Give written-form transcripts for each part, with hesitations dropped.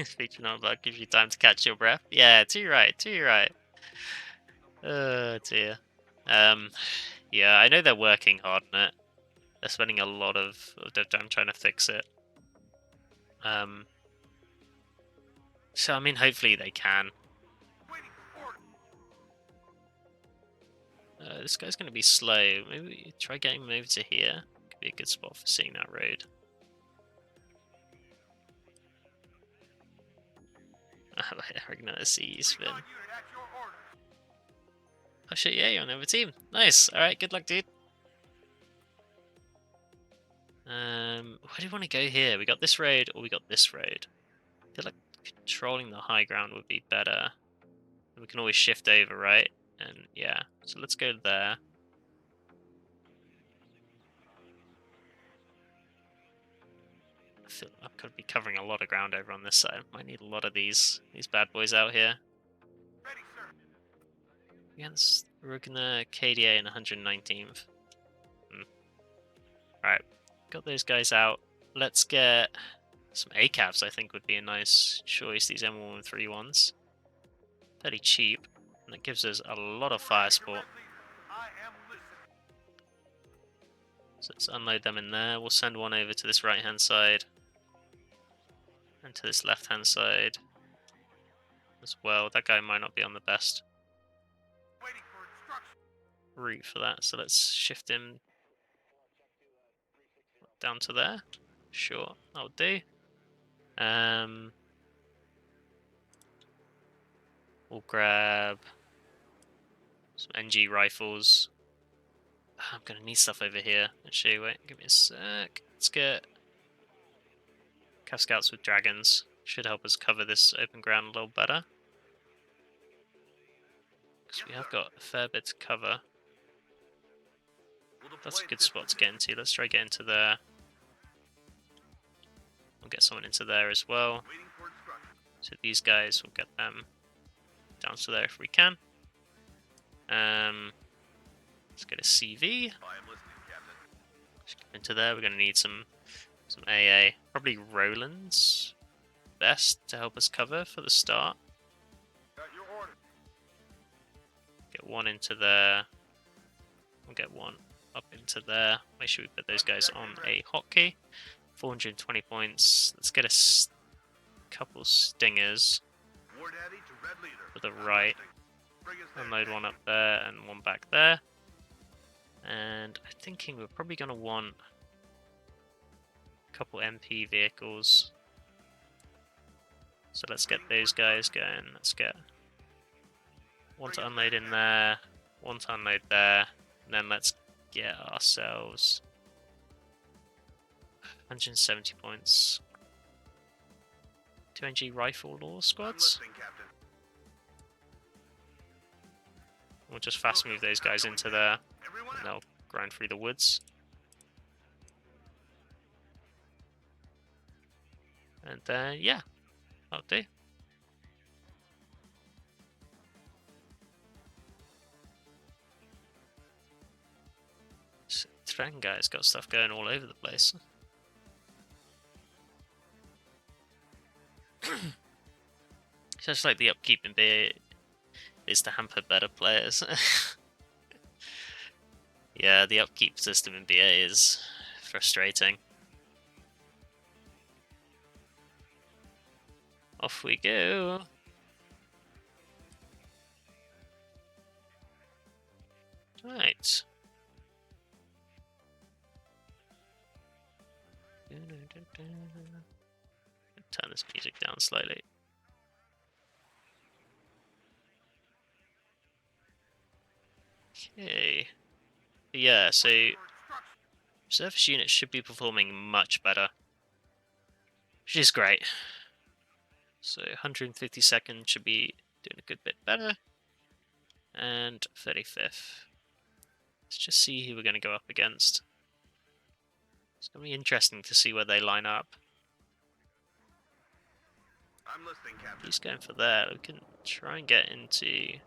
Featuring on block gives you time to catch your breath. Yeah, too right, too right. Oh dear. Um, yeah, I know they're working hard on it. They're spending a lot of their time trying to fix it. So I mean, hopefully they can. This guy's going to be slow. Maybe try getting him over to here. Could be a good spot for seeing that road. I reckon I see you spin. Oh shit, yeah, you're on the other team. Nice. Alright, good luck, dude. Where do you want to go here? We got this road or we got this road? I feel like controlling the high ground would be better. We can always shift over, right? And yeah, so let's go there. I feel I'm going to be covering a lot of ground over on this side. Might need a lot of these bad boys out here. Against Rugna, KDA, and 119th. Alright, got those guys out. Let's get some ACABs, I think would be a nice choice, these M131s. Fairly cheap, and it gives us a lot of fire support. So let's unload them in there. We'll send one over to this right hand side. And to this left hand side as well. That guy might not be on the best route for that, so let's shift him down to there. Sure, that'll do. We'll grab some NG rifles. I'm gonna need stuff over here. Actually, wait, give me a sec. Let's get Cav Scouts with dragons. Should help us cover this open ground a little better. Because we have got a fair bit to cover. That's a good spot to get into. Let's try get into there. We'll get someone into there as well. So these guys, we'll get them down to there if we can. Let's get a CV. Into there, we're going to need some AA. Probably Roland's best to help us cover for the start. Get one into there. We'll get one up into there. Make sure we put those guys on a hotkey. 420 points. Let's get a couple stingers to the right. Unload one up there and one back there. And I'm thinking we're probably going to want a couple MP vehicles. So let's get those guys going. Let's get one to unload in there, one to unload there, and then let's get ourselves 170 points. 2NG rifle law squads. We'll just fast move those guys into there, and they'll grind through the woods. And then, yeah, that'll do. Dragon guy's got stuff going all over the place. It's just like the upkeep in BA is to hamper better players. Yeah, the upkeep system in BA is frustrating. Off we go. Right. Turn this music down slightly. Okay. Yeah, so surface units should be performing much better, which is great. So 152nd should be doing a good bit better, and 35th. Let's just see who we're going to go up against. It's going to be interesting to see where they line up. I'm listening, Captain. He's going for there. We can try and get into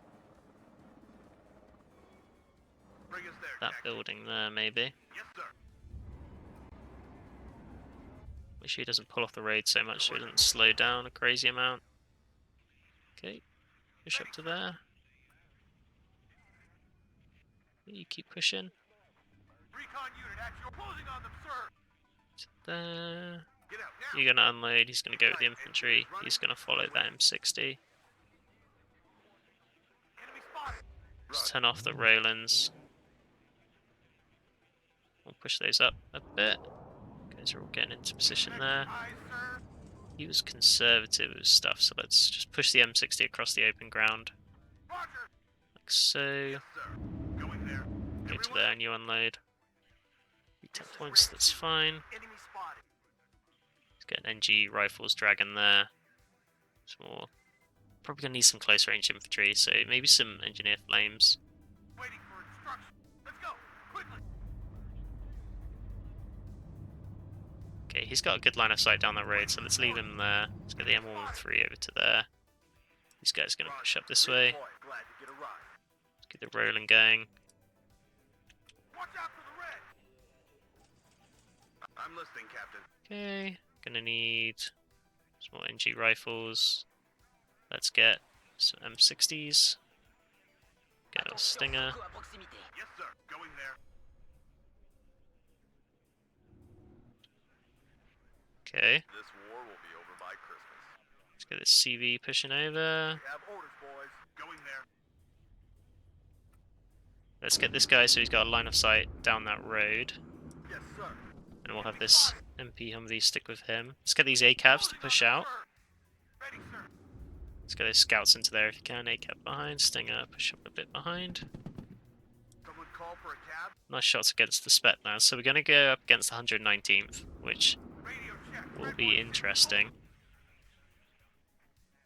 that building there, maybe. Yes, sir. Make sure he doesn't pull off the road so much so he doesn't slow down a crazy amount. Okay, push up to there. You keep pushing. Recon unit at your closing on them, sir. To there. Get out now. You're gonna unload. He's gonna go with the infantry. He's gonna follow that M60. Enemy spotted. Just turn off the Rolands. We'll push those up a bit. Guys are all getting into position there. Eyes, sir. He was conservative with stuff, so let's just push the M60 across the open ground. Roger. Like so. Yes, sir. Going there. Go to there and you unload. 10 points, that's fine. Enemy spotted. Let's get an NG rifles dragon there. Some more. Probably gonna need some close range infantry, so maybe some engineer flames. Waiting for instruction. Let's go. Quickly. Okay, he's got a good line of sight down that road, so let's leave him there. Let's get the M113 over to there. These guys are gonna push up this way. Glad to get a ride. Let's get the rolling going. Watch out for the red. I'm listening, Captain. Okay, gonna need some more NG rifles. Let's get some M60s. Get a Stinger. Yes, sir. Going there. Okay, This war will be over by Christmas. let's get this CV pushing over. We have orders, boys. Going there. Let's get this guy so he's got a line of sight down that road. Yes, sir. And we'll have this MP Humvee stick with him. Let's get these ACABs to push out. Ready, sir. Let's get those scouts into there if you can. ACAB behind, Stinger push up a bit behind. Someone call for a cab. Nice shots against the Spet now. So we're going to go up against the 119th, which Radio check. will Red be one. interesting.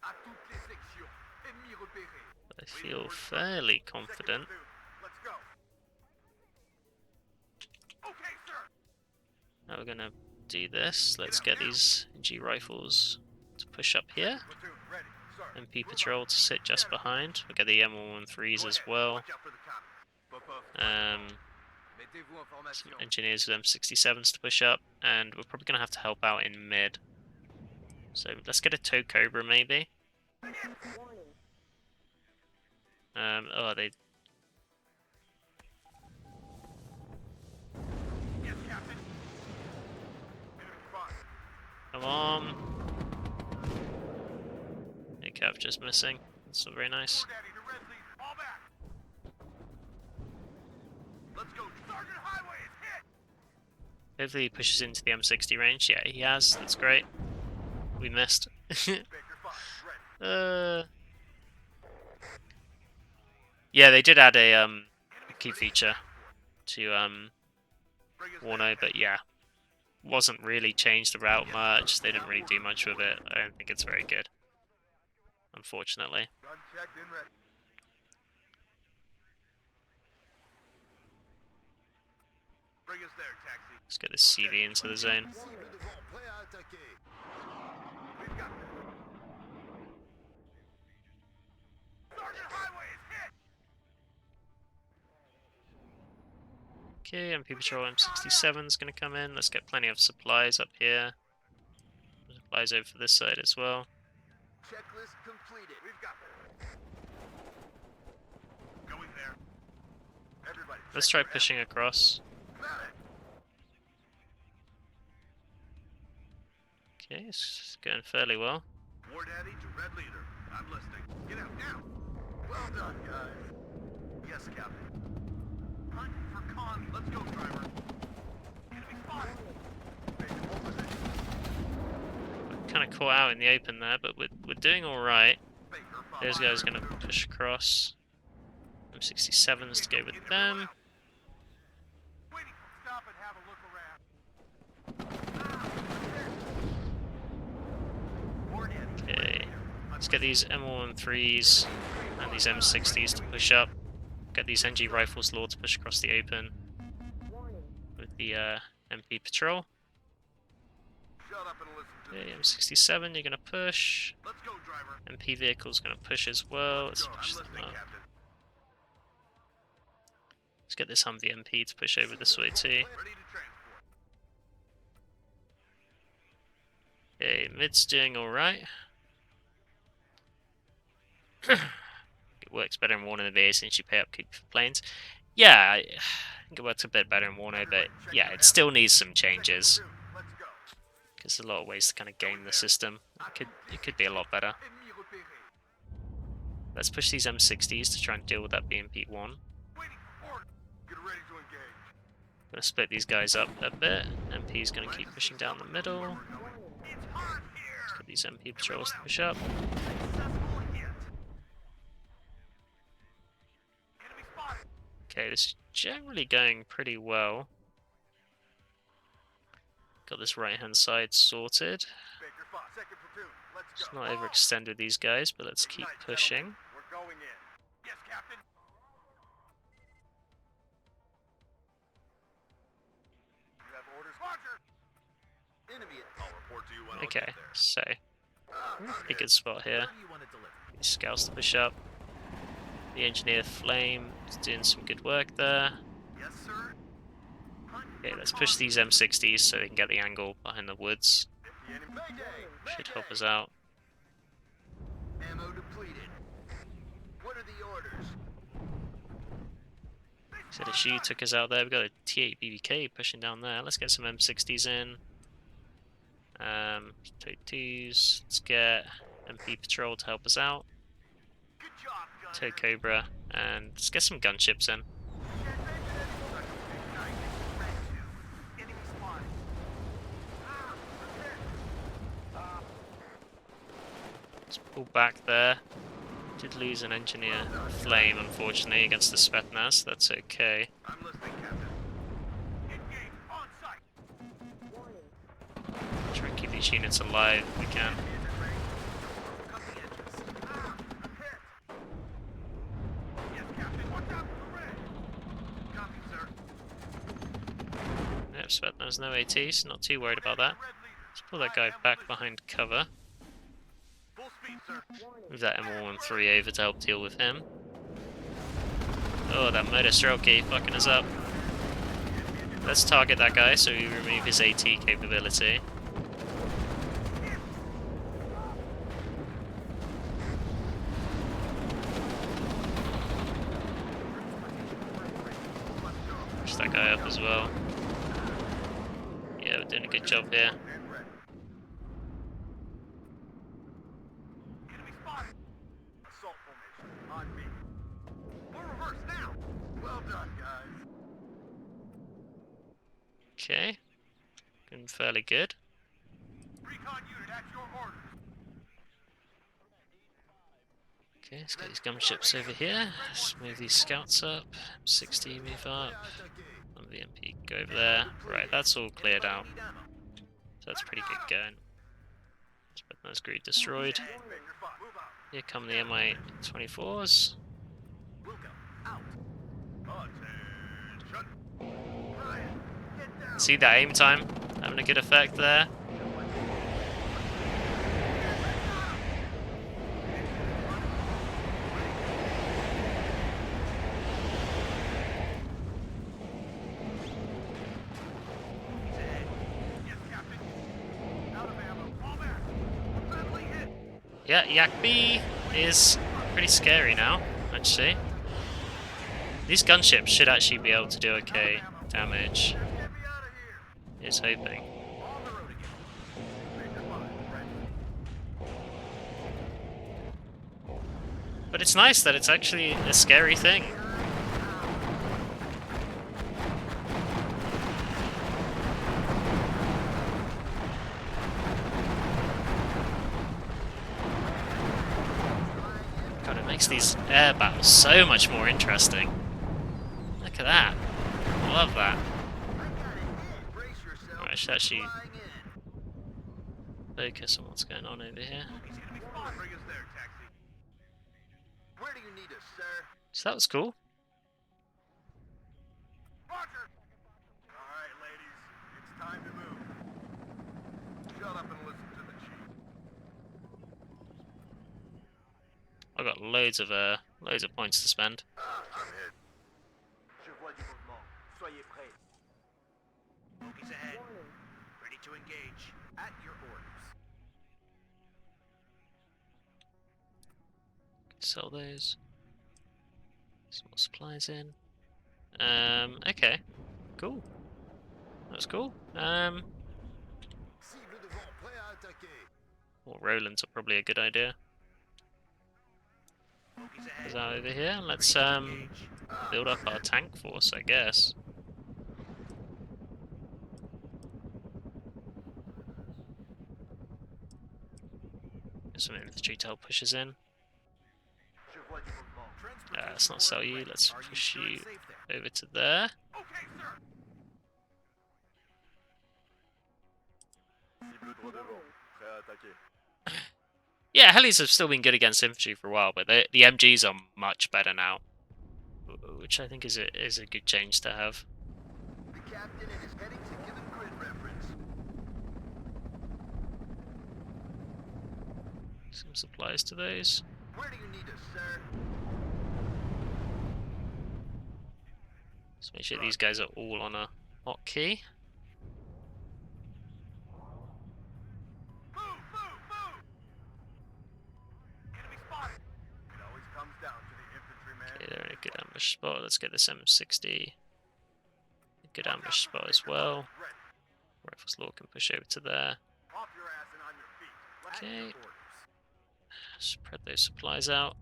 À toutes les sections. Ennemi repéré. I feel fairly confident. Let's go. Okay, sir. Now we're going to do this. Let's get these NG rifles to push up here. Platoon ready, sir. MP Patrol to sit just behind. We'll get the M113s Go as ahead. well. Watch out for the comet. Mettez-vous en Some formation. engineers with M67s to push up, and we're probably going to have to help out in mid. So let's get a tow Cobra maybe. Oh, they. Yes, Captain. Enemy spotted. Come on. ACAB just missing. That's not very nice. Daddy, the red leader. Fall back. Let's go. Sergeant Highway is hit. Hopefully he pushes into the M60 range. Yeah, he has. That's great. We missed. Baker 5 ready. Yeah, they did add a key feature to Bring us Warno, there. but yeah, wasn't really changed the route much. They didn't really do much with it. I don't think it's very good, unfortunately. Gun checked and ready. Bring us there, taxi. Let's get this CV into the zone. We've got this. Sergeant Highway is hit. Okay, MP Patrol M67 is going to come in. Let's get plenty of supplies up here. Supplies over for this side as well. Checklist completed. We've got this. Going there. Everybody. Let's check try your pushing across. Got it. Okay, it's going fairly well. War Daddy to Red Leader. I'm listening. Get out now. Well done, guys. Yes, Captain. Hunt for Connie. Let's go, driver. Enemy spotted. Take full position. Kind of caught out in the open there, but we're doing all right. Baker, follow Those guys are my going to route. push across. M67s to go with them. Waiting. Stop and have a look around. War Daddy. Okay, let's get these M113s and these M60s to push up. Get these NG rifles law to push across the open with the MP Patrol. Shut up and listen to Okay, me. M67, you're going to push. Let's go, driver. MP vehicle's going to push as well. Let's Go. push I'm them listening, up. Captain. Let's get this Humvee MP to push over this way too. Ready to transport. Okay, mid's doing alright. It works better in Warno than VA since you pay upkeep for planes. Yeah, I think it works a bit better in Warno, but yeah, it still needs some changes. Because there's a lot of ways to kind of game the system. It could be a lot better. Let's push these M60s to try and deal with that BMP-1. Gonna split these guys up a bit. MP's gonna keep pushing down the middle. Let's get these MP patrols to push up. Okay, this is generally going pretty well. Got this right hand side sorted. Let's not overextend with these guys, but let's keep pushing. Okay, so pretty good spot here. These scouts to push up. The engineer flame is doing some good work there. Okay, let's push these M60s so they can get the angle behind the woods. Should help us out. Ammo depleted. What are the orders? So the Shi took us out there. We've got a T8 BBK pushing down there. Let's get some M60s in. 2s. Let's get MP Patrol to help us out. Tow Cobra. And let's get some gunships in. Let's pull back there. Did lose an engineer flame, unfortunately, against the Spetsnaz. That's okay. I'm listening, Captain. Engage on site. Try and keep these units alive if we can. Yep, Spetsnaz, no AT, so not too worried about that. Let's pull that guy back behind cover. Move that M113 over to help deal with him. Oh, that motor strokey fucking us up. Let's target that guy so we remove his AT capability. Push that guy up as well. Yeah, we're doing a good job here. Okay, looking fairly good. Okay, let's get these gunships over here. Let's move these scouts up. 60 move up. One of the MP can go over there. Right, that's all cleared out. So that's pretty good going. Spetsnaz grid destroyed. Here come the Mi-24s. See that aim time having a good effect there. Yeah, Yakbi is pretty scary now, actually. These gunships should actually be able to do okay damage. Here's hoping. But it's nice that it's actually a scary thing. God, it makes these air battles so much more interesting. Look at that. I love that. Right, I should actually focus on what's going on over here. So that was cool. Roger. All right, ladies, it's time to move. Shut up and listen to the chief. I've got loads of points to spend. I'm hit. Je vois du mouvement. Soyez prêts. Focus ahead. Ready to engage. At your orders. Sell those. Some more supplies in. Okay. Cool. That's cool. Cible devant, prêt à attaquer. Well, Roland's are probably a good idea. Is that over here? Let's build up our tank force, I guess. Get some infantry to help push us in. Je vois du mouvement. Let's not sell you. Let's Are push sure you it's safe there? over to there. Okay, sir. Cible droit devant, prêt à attaquer. Yeah, helis have still been good against infantry for a while, but the MGs are much better now, which I think is a good change to have. The captain and is heading to give him grid reference. Some supplies to those. Where do you need us, sir? Let's make sure these guys are all on a hotkey. Move, move, move! Enemy spotted. It always comes down to the infantryman. Okay, they're in a good ambush spot. Let's get this M60. A good ambush spot as well. Rifles Law can push over to there. Off your ass and on your feet. What Okay. your orders? Spread those supplies out.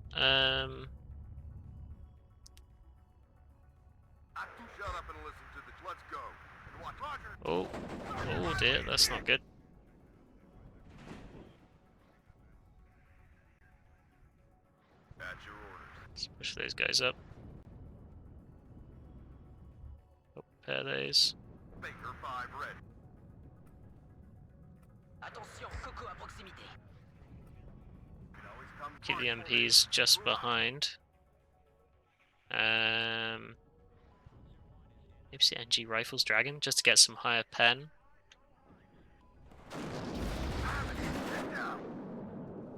Shut up and listen to this. Let's go. And watch. Roger. Oh dear, that's not good. At your orders. Let's push those guys up. Repair those. Baker 5 ready. Attention, Coco à proximité. It always comes Keep the first. MPs just behind. Maybe see NG Rifles Dragon just to get some higher pen. Get down.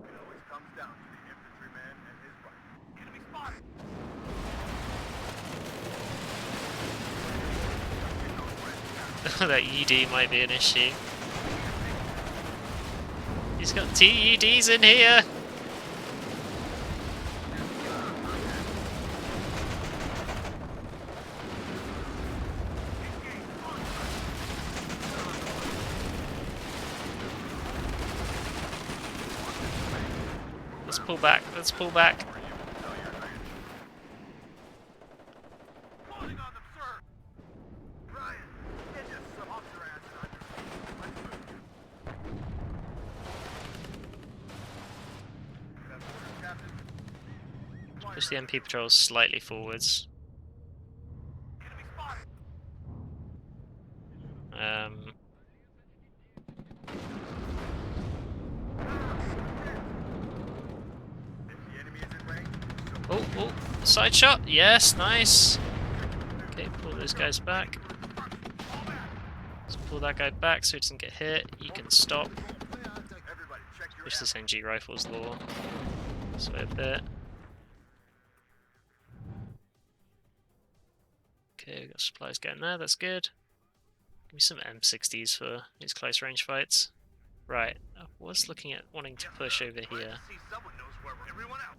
It always comes down to the infantryman and his rifle. Enemy spotted. That ED might be an issue. He's got TEDs in here! Let's pull back, let's pull back. Falling on them, sir. Ryan, get us off your ass and on your feet. Let's move. That's orders, Captain. Push the MP patrols slightly forwards. Enemy spotted. If the enemy is in range, so Oh, side shot, yes, nice. Okay, pull those guys back. Let's pull that guy back so he doesn't get hit. You can stop. everybody check your Push this NG Rifles Law. This way a bit. Okay, we got supplies going there, that's good. Give me some M60s for these close range fights. Right, I was looking at wanting to push over here. See, someone knows where we're. Everyone out.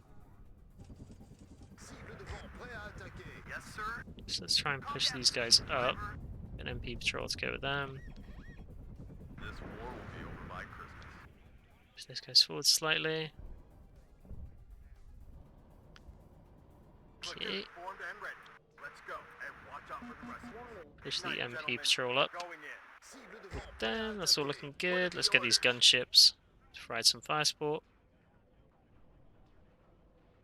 Cible devant, prêt à attaquer. Yes, sir. So let's try and push these guys up. An MP patrol to go with them. This war will be over by Christmas. Push those guys forward slightly. Okay, Formed and ready. Let's go and watch out for the rest. push the Right, MP gentlemen, patrol up. Going in. Cible devant, With them, that's all looking good. Let's get these gunships to provide some fire support.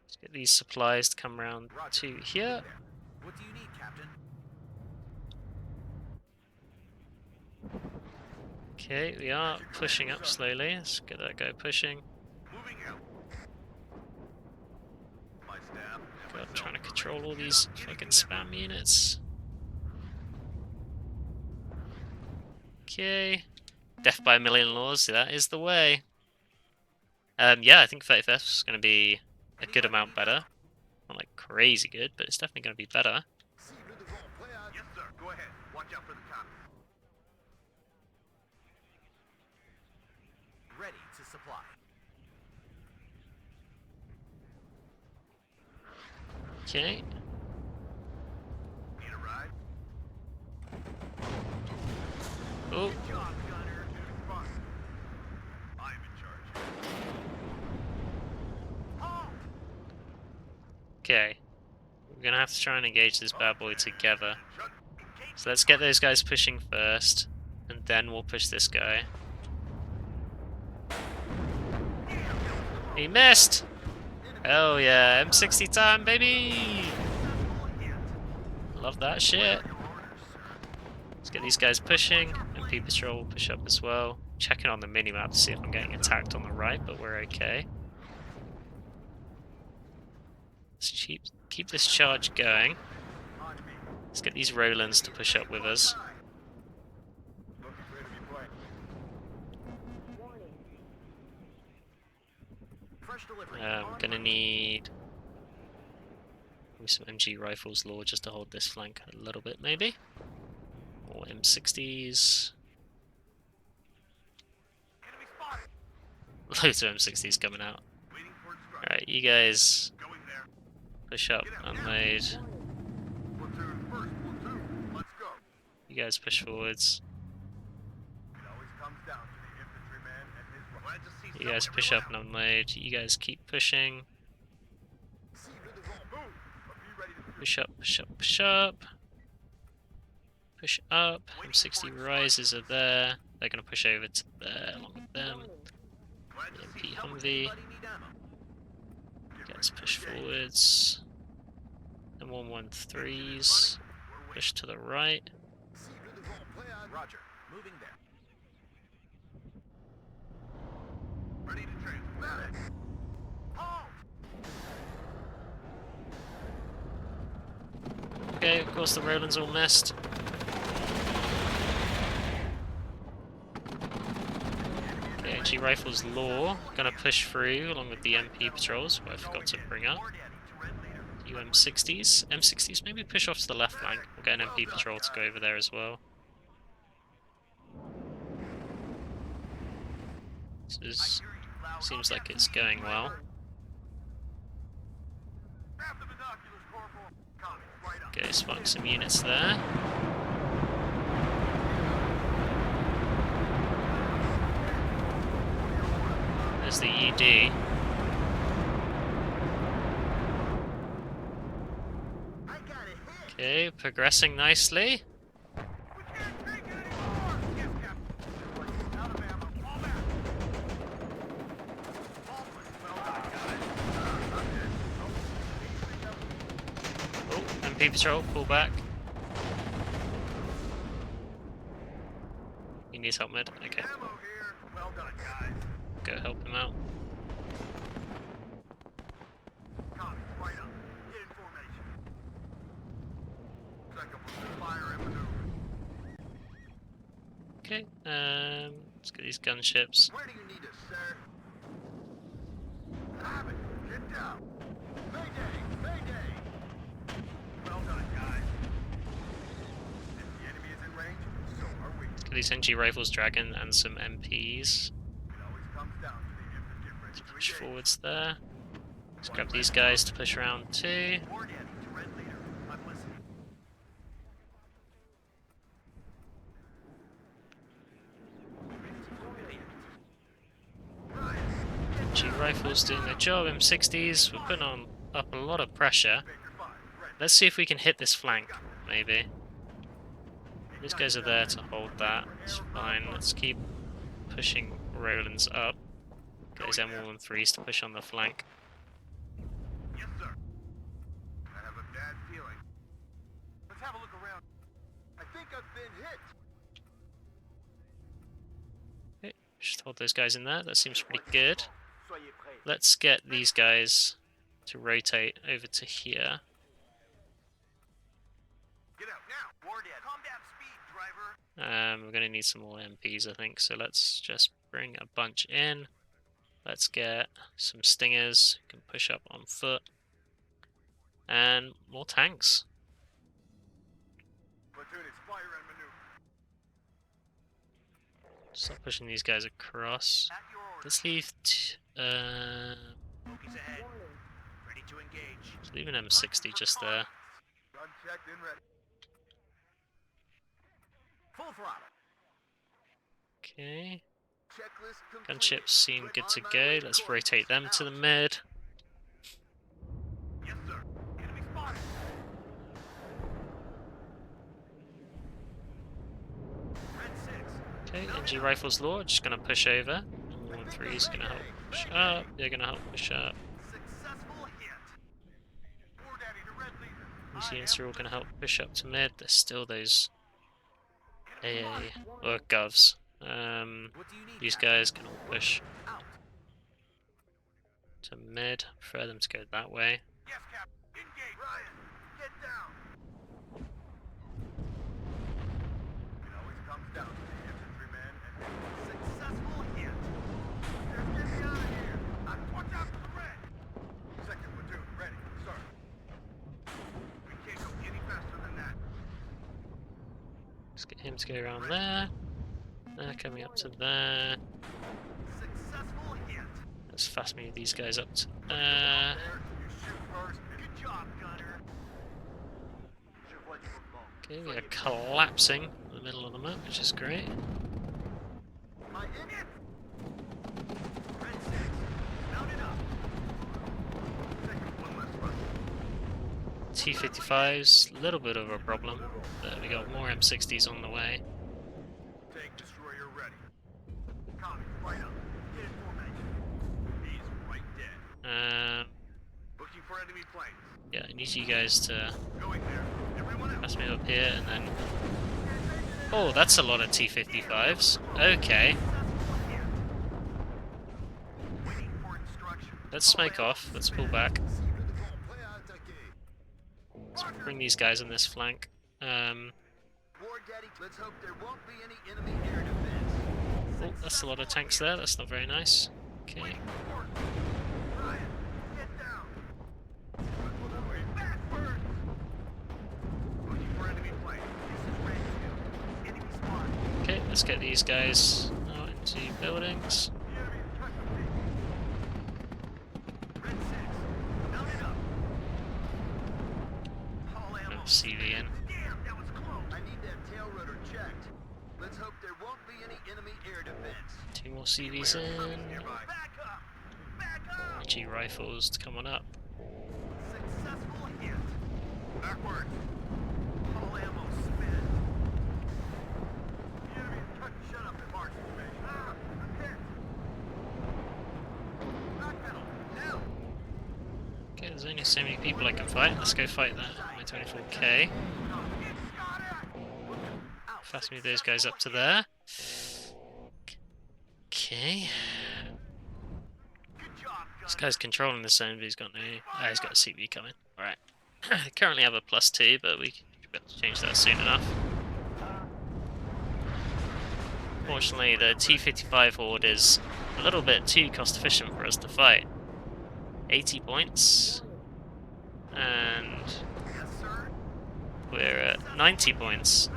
Let's get these supplies to come around to here. What do you need, Captain? Okay, we are pushing up slowly. Let's get that guy pushing. Moving out. My staff. God, trying to control all these fucking spam units. Okay. Death by a million laws, that is the way. Yeah, I think 35th is going to be a good amount better. Not like crazy good, but it's definitely going to be better. Cible devant, prêt à. Yes, sir. Go ahead. Watch out for the cops. Ready to supply. Okay. Need a ride? Oh, Good job, Gunner. Doing fine. I'm in charge. Halt! okay. We're gonna have to try and engage this bad boy together. Shut. So let's get those guys pushing first, and then we'll push this guy. He missed! Hell yeah, M60 time, baby! Love that shit. Let's get these guys pushing. MP Patrol will push up as well. Checking on the minimap to see if I'm getting attacked on the right, but we're okay. Let's keep this charge going. Let's get these Rolands to push up with us. Gonna need some MG rifles, Lord, just to hold this flank a little bit, maybe. Or M60s. Loads of M60s coming out. Alright, you guys push up, unload. You guys push forwards. You guys push up and unload. You guys keep pushing. Push up, push up, push up. Push up. M60 rises are there. They're going to push over to there along with them. The MP Humvee. You guys push forwards. And 113s. Push to the right. Roger. Moving there. Ready to transmit. Halt! Okay, of course the Roland's all missed. Okay, MG Rifles Law gonna push through along with the MP patrols, who I forgot to bring up. M60s. M60s maybe push off to the left flank. We'll get an MP patrol to go over there as well. This seems like it's going well. Okay, spotting some units there. There's the ED. Okay, progressing nicely. Oh, MP patrol, pull back. He needs help mid. Okay. Go help him out. Okay, let's get these gunships. Where do you need us, sir? Have it. Get down. Mayday! Mayday! Well done, guys. If the enemy is in range, so are we. Let's get these NG Rifles Dragon and some MPs. It always comes down to the infantry ready to Push engage. forwards there. Let's grab these guys to push around too. Ward Eddie to Red Leader. I'm listening. G Rifles doing their job. M60s. We're putting on up a lot of pressure. Let's see if we can hit this flank, maybe. These guys are there to hold that. It's fine. Let's keep pushing Roland's up. Get those M113s to push on the flank. Yes, sir. I have a bad feeling. Let's have a look around. I think I've been hit. Okay, just hold those guys in there. That seems pretty good. Let's get these guys to rotate over to here. Get out now. Ward Eddie. Calm down speed, driver. We're going to need some more MPs, I think, so let's just bring a bunch in. Let's get some Stingers, can push up on foot, and more tanks. Platoon is fire and maneuver. Start pushing these guys across. At your order. Let's leave. Focus ahead. Ready Ready to engage. Just leave an M60 just there. Gun checked and ready. Full throttle. Okay. Checklist complete. Gunships seem good to On my go. way to Let's coordinates. rotate them to the mid. Yes, sir. Enemy spotted. Red 6. Okay, NG Rifles Law, just gonna push over. 1-3 is gonna help push up. They're gonna help push up. Successful hit. War Daddy to Red Leader. These units are all gonna help push up to mid. There's still those AA or Govs. What do you need, These Captain? guys can all push Out. to mid. Prefer them to go that way. Yes, Captain. Engage. Ryan, get down. It always comes down to the infantryman and successful hit. Just get me out of here. Watch out for the red. Second platoon, ready. Sir. We can't go any faster than that. Let's get him to go around there. They're coming up to there. Successful hit. Let's fast move these guys up to there. There, you shoot first. Good job, Gunner. Should let you move. Okay, we are collapsing in the middle of the map, which is great. My idiot. Red 6. Mount it up. Second, one less run. T-55's a little bit of a problem, but we got more M60s on the way. Tank destroyer ready. Commies, right up. Get in formation. He's right dead. Looking for enemy planes. Yeah, I need you guys to Going there. Everyone else. pass me up here and then... Oh, that's a lot of T-55s. Okay, Successful hit. Waiting for instruction. let's smoke off. Let's pull back. Let's bring these guys on this flank. War Daddy, let's hope there won't be any enemy air defense. Oh, that's a lot of tanks there. That's not very nice. Okay. Waiting for orders. Ryan, get down. Backwards. Looking for enemy planes. This is Rangefield. Enemy spotted. Okay, let's get these guys out into buildings. The enemy is touching me. Red 6. Mount it up. All ammo. CV in. Damn, that was close. I need that tail rotor checked. Let's hope there won't be any enemy air defense. 2 more CVs in. Nearby. Back up. Back up. G rifles to come on up. Successful hit. Backward. All ammo spent. The enemy is touching. Shut up and march formation. I'm hit. Back middle. Now. Okay, there's only so many people I can fight. Let's go fight that. My 24K. Fast move those guys up to there. Okay. Good job, This Gunner. guy's controlling the zone, but he's got no... Oh, he's got a CB coming. Alright. Currently have a +2, but we should be able to change that soon enough. Fortunately, the T-55 Horde is a little bit too cost efficient for us to fight. 80 points. And Yes, sir. we're at 90 points.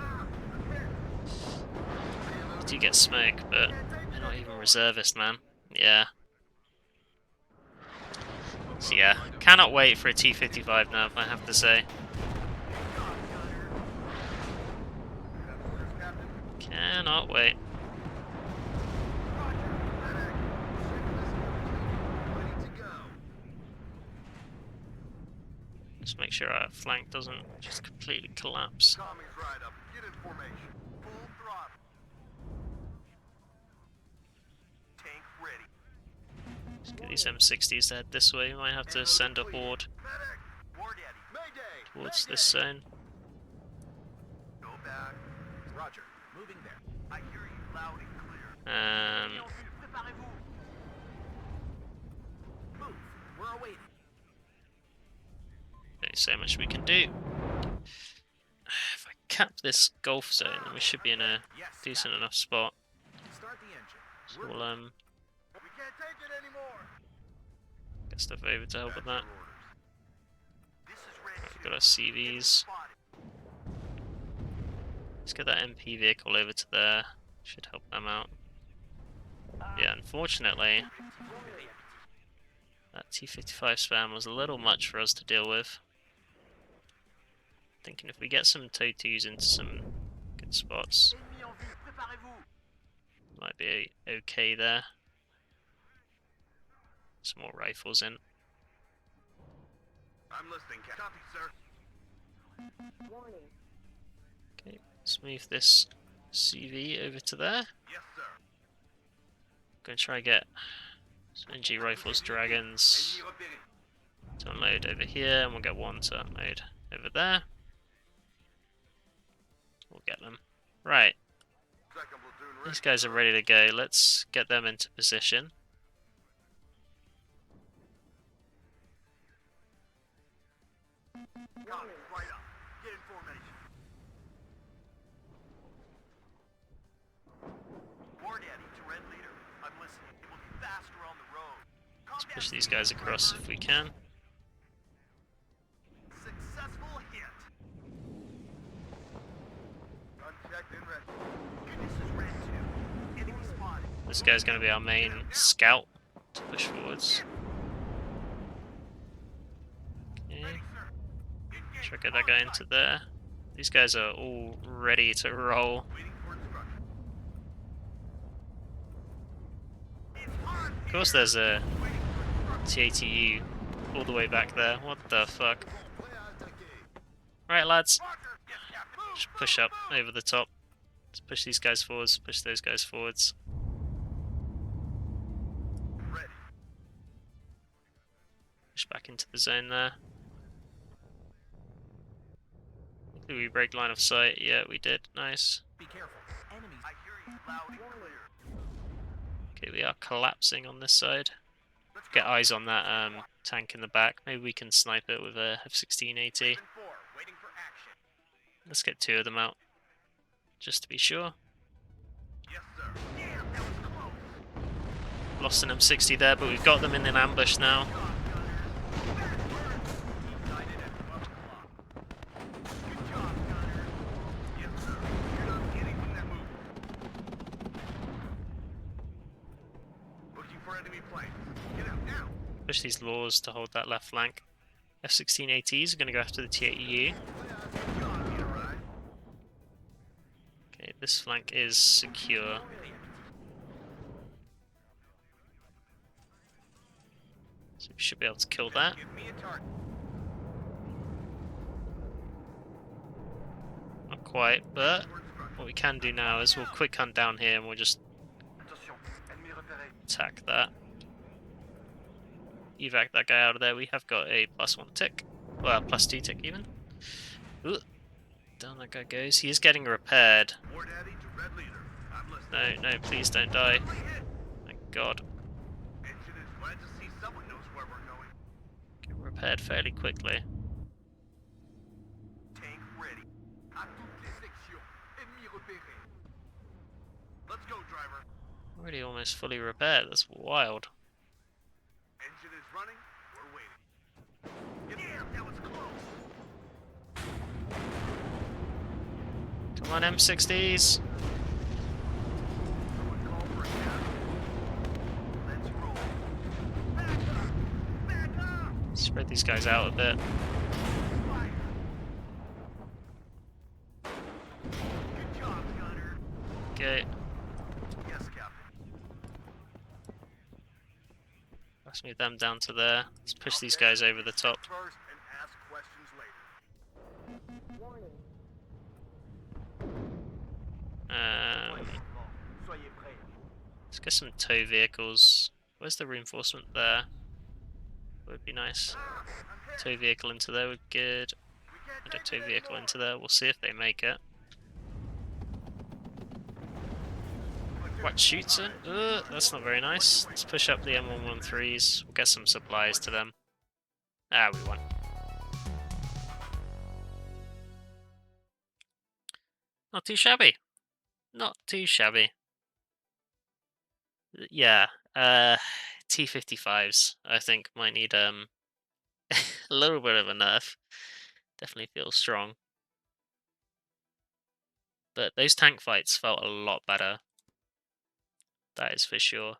We do get smoke, but they're not even reservist, man. Yeah. So yeah, cannot wait for a T-55 now, I have to say. Good job, Gunner. You have orders, Captain? Cannot wait. Roger. Medic. Checklist complete. Ready to go. Just make sure our flank doesn't just completely collapse. Commies right up. Get in formation. Full throttle. Tank ready. Just get these M60s to head this way. We might have to send a horde Medic. War Daddy. Mayday. towards this zone. Go back. Roger. Moving there. I hear you loud and clear. Préparez-vous. Move. We're awaiting. Only so much we can do. If I cap this Gulf zone, then we should be in a Yes. decent enough spot. Start the engine. So We're we'll We can't take it anymore. get stuff over to help with that. This is We've got our CVs. Let's get that MP vehicle over to there. Should help them out. Yeah, unfortunately, That T-55 spam was a little much for us to deal with. Thinking if we get some TOW2s into some good spots, Ennemi en vue, préparez-vous. might be okay there. Some more rifles in. I'm listening, Copy, sir. Okay, let's move this CV over to there. Yes, sir. Gonna try get some NG rifles, dragons Ennemi repéré. to unload over here, and we'll get one to unload over there. We'll get them. Right, Second platoon ready. these guys are ready to go. Let's get them into position. Copy, right up. Get in formation. War Daddy to Red Leader. I'm listening. It will be faster on the road. Let's push these guys across if we can. Successful hit. Unchecked and ready. This is Red 2. Enemy spotted. This guy's gonna be our main scout to push forwards. Okay. Ready, sir. Engage. Try to get that guy into there. These guys are all ready to roll. Waiting for instruction. It's on Of course, there's a Waiting for instruction. TATU all the way back there. What the fuck? Right, lads. Roger. Yes, Captain. Move, Just push up over the top. Let's push these guys forwards. Push those guys forwards. Ready. Push back into the zone there. Did we break line of sight? Yeah, we did. Nice. Be careful. Enemies. I hear you loud and clear. Okay, we are collapsing on this side. Let's Get go. eyes on that tank in the back. Maybe we can snipe it with a F-16AT. Raven 4, waiting for action. Let's get two of them out, just to be sure. Yes, sir. Damn, that was close. Lost an M60 there, but we've got them in an ambush now. Job, Gunners. Backwards. United at 12 o'clock. Good job, Gunners. Yes, sir. You're not getting from that move. Looking for enemy planes. Get out now. Push these laws to hold that left flank. F-16ATs are going to go after the TAEU. Good job, you alright? Okay, this flank is secure. So we should be able to kill that. Give me a target. Not quite, but For instruction. what we can do now is we'll quick hunt down here and we'll just Attention. Ennemi repéré. attack that. Evac that guy out of there. We have got a +1 tick. Well, +2 tick even. Ooh. Down that guy goes. He is getting repaired. War Daddy to Red Leader. I'm listening. No, no, please don't die. Friendly hit. Thank God. Engine is glad to see someone knows where we're going. Get repaired fairly quickly. Tank ready. À toutes les sections. Ennemi repéré. Let's go, driver. Already almost fully repaired. That's wild. Engine is running. We're waiting. Damn, that was close. Come on, M60s. Someone call for a cab. Let's roll. Back up. Back up. Spread these guys out a bit. Fire. Good job, Gunner. Okay. Yes, Captain. Let's move them down to there. Let's push these guys over the top. First and ask questions later. Soyez prêts. Let's get some tow vehicles. Where's the reinforcement there? Would be nice. Ah, I'm hit. Tow vehicle into there would be good. We can't And a take tow it vehicle anymore. into there. We'll see if they make it. What shoots it? That's not very nice. Let's push up the M113s. We'll get some supplies to them. Ah, we won. Not too shabby. Not too shabby. Yeah, T-55s, I think, might need a little bit of a nerf. Definitely feels strong. But those tank fights felt a lot better. That is for sure.